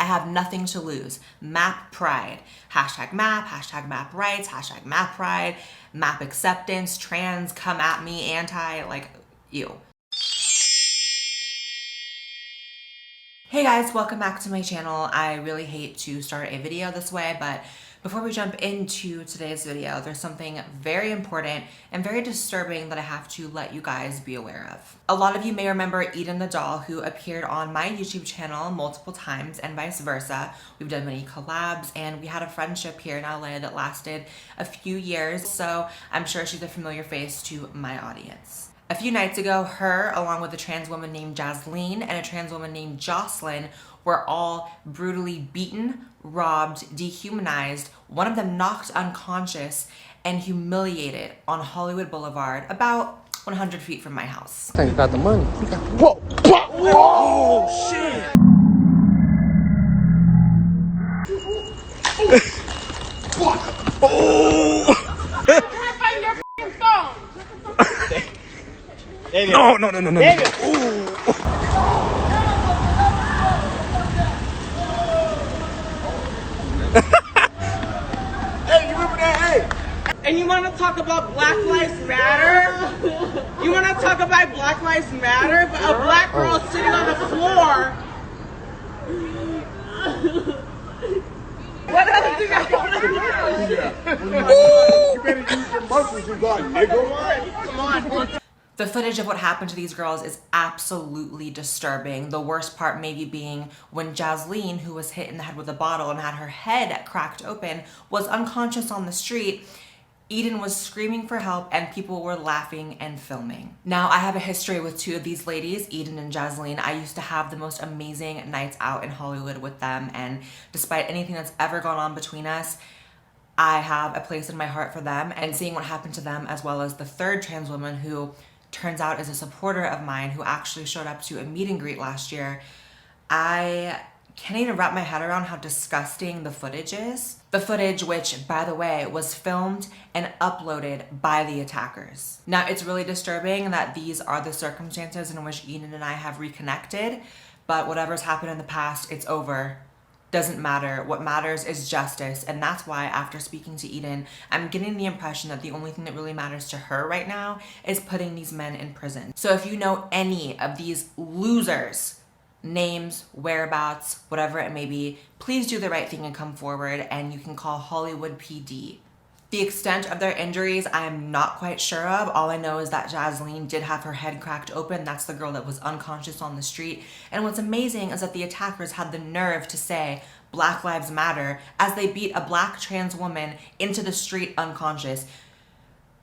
have nothing to lose. Map pride. Hashtag map rights, hashtag map pride, map acceptance, trans, come at me, anti, like, ew. Hey guys, welcome back to my channel. I really hate to start a video this way, but before we jump into today's video, there's something very important and very disturbing that I have to let you guys be aware of. A lot of you may remember Eden the doll, who appeared on my YouTube channel multiple times and vice versa. We've done many collabs and we had a friendship here in LA that lasted a few years, so I'm sure she's a familiar face to my audience. A few nights ago, her, along with a trans woman named Jasleen and a trans woman named Jocelyn, were all brutally beaten, robbed, dehumanized, one of them knocked unconscious, and humiliated on Hollywood Boulevard, about 100 feet from my house. I think you got the money. Whoa! Oh, shit! Oh! No. David. Hey, you remember that? Hey! And you want to talk about Black Lives Matter? You want to talk about Black Lives Matter? But a black girl sitting on the floor. What else you got going on? You better use your muscles, you got, nigga. Come on. The footage of what happened to these girls is absolutely disturbing. The worst part maybe being when Jasleen, who was hit in the head with a bottle and had her head cracked open, was unconscious on the street. Eden was screaming for help and people were laughing and filming. Now, I have a history with two of these ladies, Eden and Jasleen. I used to have the most amazing nights out in Hollywood with them, and despite anything that's ever gone on between us, I have a place in my heart for them, and seeing what happened to them, as well as the third trans woman who turns out is a supporter of mine who actually showed up to a meet and greet last year, I can't even wrap my head around how disgusting the footage is. The footage, which, by the way, was filmed and uploaded by the attackers. Now, it's really disturbing that these are the circumstances in which Eden and I have reconnected, but whatever's happened in the past, it's over. Doesn't matter. What matters is justice, and that's why after speaking to Eden, I'm getting the impression that the only thing that really matters to her right now is putting these men in prison. So if you know any of these losers, names, whereabouts, whatever it may be, please do the right thing and come forward, and you can call Hollywood PD. The extent of their injuries, I'm not quite sure of. All I know is that Jasleen did have her head cracked open. That's the girl that was unconscious on the street. And what's amazing is that the attackers had the nerve to say Black Lives Matter as they beat a black trans woman into the street unconscious.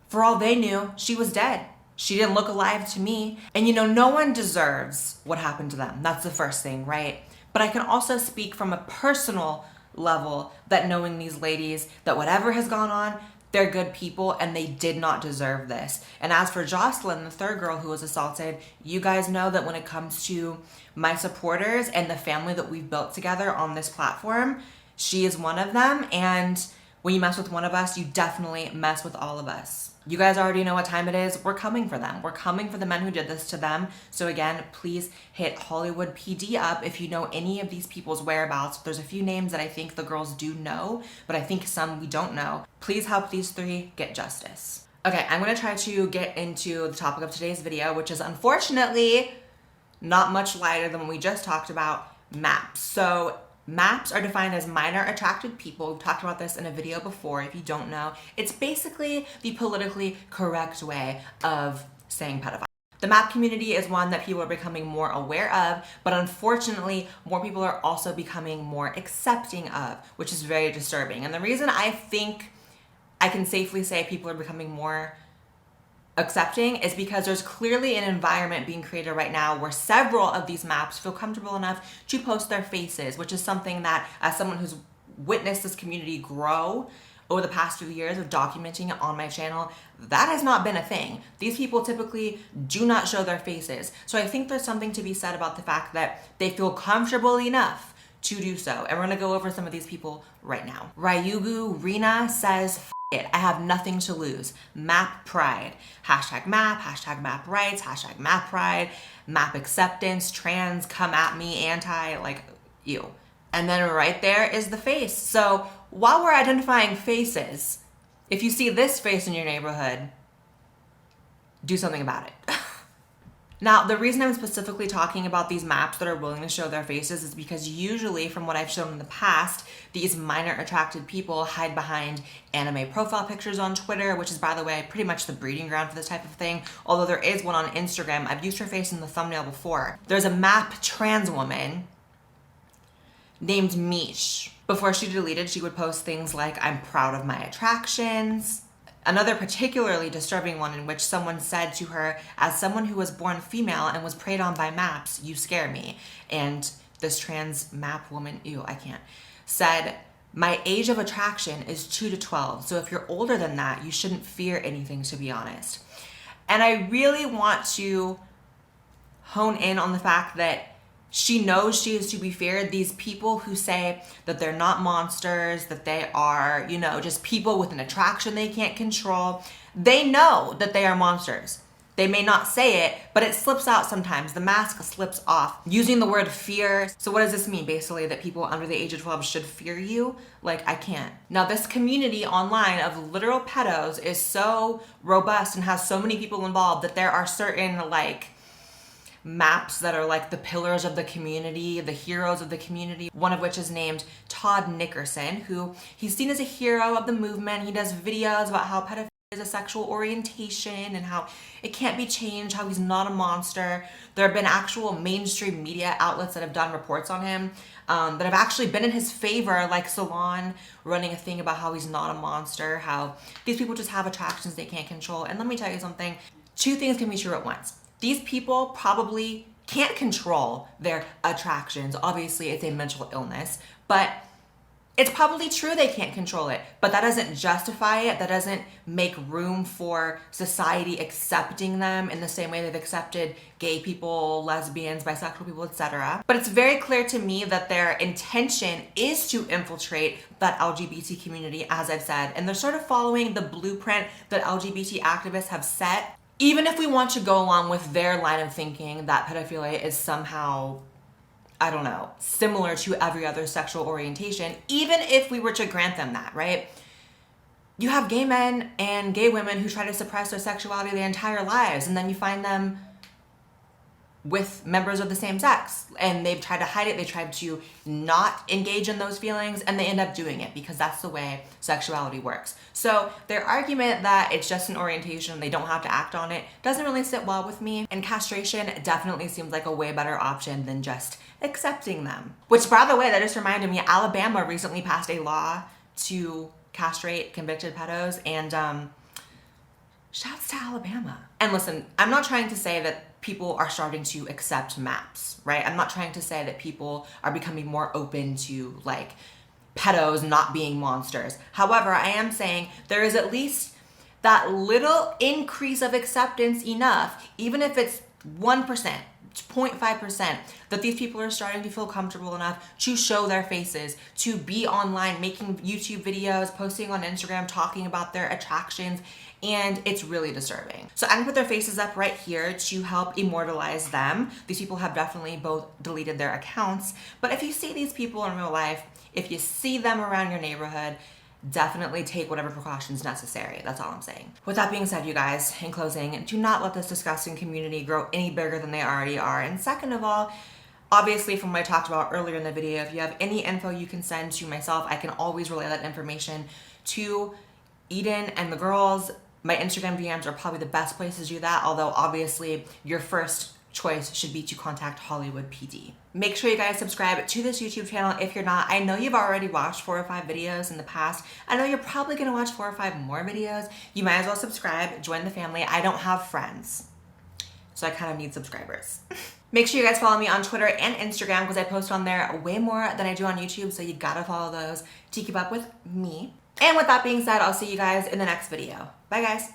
For all they knew, she was dead. She didn't look alive to me. And you know, no one deserves what happened to them. That's the first thing, right? But I can also speak from a personal level that knowing these ladies, that whatever has gone on, they're good people and they did not deserve this. And as for Jocelyn, the third girl who was assaulted, you guys know that when it comes to my supporters and the family that we've built together on this platform, she is one of them. And when you mess with one of us, you definitely mess with all of us. You guys already know what time it is. We're coming for them. We're coming for the men who did this to them. So again, please hit Hollywood PD up if you know any of these people's whereabouts. There's a few names that I think the girls do know, but I think some we don't know. Please help these three get justice. Okay, I'm gonna try to get into the topic of today's video, which is unfortunately not much lighter than what we just talked about, maps. So maps are defined as minor attracted people. We've talked about this in a video before if you don't know. It's basically the politically correct way of saying pedophile. The map community is one that people are becoming more aware of, but unfortunately, more people are also becoming more accepting of, which is very disturbing. And the reason I think I can safely say people are becoming more accepting is because there's clearly an environment being created right now where several of these maps feel comfortable enough to post their faces, which is something that, as someone who's witnessed this community grow over the past few years of documenting it on my channel, that has not been a thing. These people typically do not show their faces. So I think there's something to be said about the fact that they feel comfortable enough to do so. And we're gonna go over some of these people right now. Ryugu Rina says, it. I have nothing to lose. Map pride. Hashtag map rights, hashtag map pride, map acceptance, trans, come at me, anti, like, ew. And then right there is the face. So while we're identifying faces, if you see this face in your neighborhood, do something about it. Now, the reason I'm specifically talking about these maps that are willing to show their faces is because usually, from what I've shown in the past, these minor attracted people hide behind anime profile pictures on Twitter, which is, by the way, pretty much the breeding ground for this type of thing. Although there is one on Instagram. I've used her face in the thumbnail before. There's a map trans woman named Mish. Before she deleted, she would post things like, "I'm proud of my attractions." Another particularly disturbing one in which someone said to her, "As someone who was born female and was preyed on by maps, you scare me." And this trans map woman, ew, I can't, said, "My age of attraction is 2 to 12. So if you're older than that, you shouldn't fear anything, to be honest." And I really want to hone in on the fact that she knows she is to be feared. These people who say that they're not monsters, that they are, you know, just people with an attraction they can't control, they know that they are monsters. They may not say it, but it slips out sometimes. The mask slips off. Using the word fear. So what does this mean? Basically that people under the age of 12 should fear you? Like, I can't. Now, this community online of literal pedos is so robust and has so many people involved that there are certain, like, maps that are like the pillars of the community, the heroes of the community, one of which is named Todd Nickerson, who he's seen as a hero of the movement. He does videos about how pedophilia is a sexual orientation and how it can't be changed, how he's not a monster. There have been actual mainstream media outlets that have done reports on him that have actually been in his favor, like Salon running a thing about how he's not a monster, how these people just have attractions they can't control. And let me tell you something, two things can be true at once. These people probably can't control their attractions. Obviously, it's a mental illness, but it's probably true they can't control it. But that doesn't justify it. That doesn't make room for society accepting them in the same way they've accepted gay people, lesbians, bisexual people, etc. But it's very clear to me that their intention is to infiltrate that LGBT community, as I've said, and they're sort of following the blueprint that LGBT activists have set. Even if we want to go along with their line of thinking that pedophilia is somehow, I don't know, similar to every other sexual orientation, even if we were to grant them that, right? You have gay men and gay women who try to suppress their sexuality their entire lives, and then you find them with members of the same sex, and they've tried to hide it, they tried to not engage in those feelings, and they end up doing it because that's the way sexuality works. So their argument that it's just an orientation, they don't have to act on it, doesn't really sit well with me, and castration definitely seems like a way better option than just accepting them. Which, by the way, that just reminded me, Alabama recently passed a law to castrate convicted pedos, and shouts to Alabama. And listen, I'm not trying to say that people are starting to accept maps, right? I'm not trying to say that people are becoming more open to, like, pedos not being monsters. However, I am saying there is at least that little increase of acceptance enough, even if it's 1%, 0.5%, that these people are starting to feel comfortable enough to show their faces, to be online, making YouTube videos, posting on Instagram, talking about their attractions, and it's really disturbing. So I'm gonna put their faces up right here to help immortalize them. These people have definitely both deleted their accounts, but if you see these people in real life, if you see them around your neighborhood, definitely take whatever precautions necessary. That's all I'm saying. With that being said, you guys, in closing, do not let this disgusting community grow any bigger than they already are. And second of all, obviously from what I talked about earlier in the video, if you have any info you can send to myself, I can always relay that information to Eden and the girls. My Instagram DMs are probably the best place to do that, although obviously your first choice should be to contact Hollywood PD. Make sure you guys subscribe to this YouTube channel if you're not. I know you've already watched 4 or 5 videos in the past. I know you're probably gonna watch 4 or 5 more videos. You might as well subscribe, join the family. I don't have friends, so I kind of need subscribers. Make sure you guys follow me on Twitter and Instagram because I post on there way more than I do on YouTube, so you gotta follow those to keep up with me. And with that being said, I'll see you guys in the next video. Bye guys.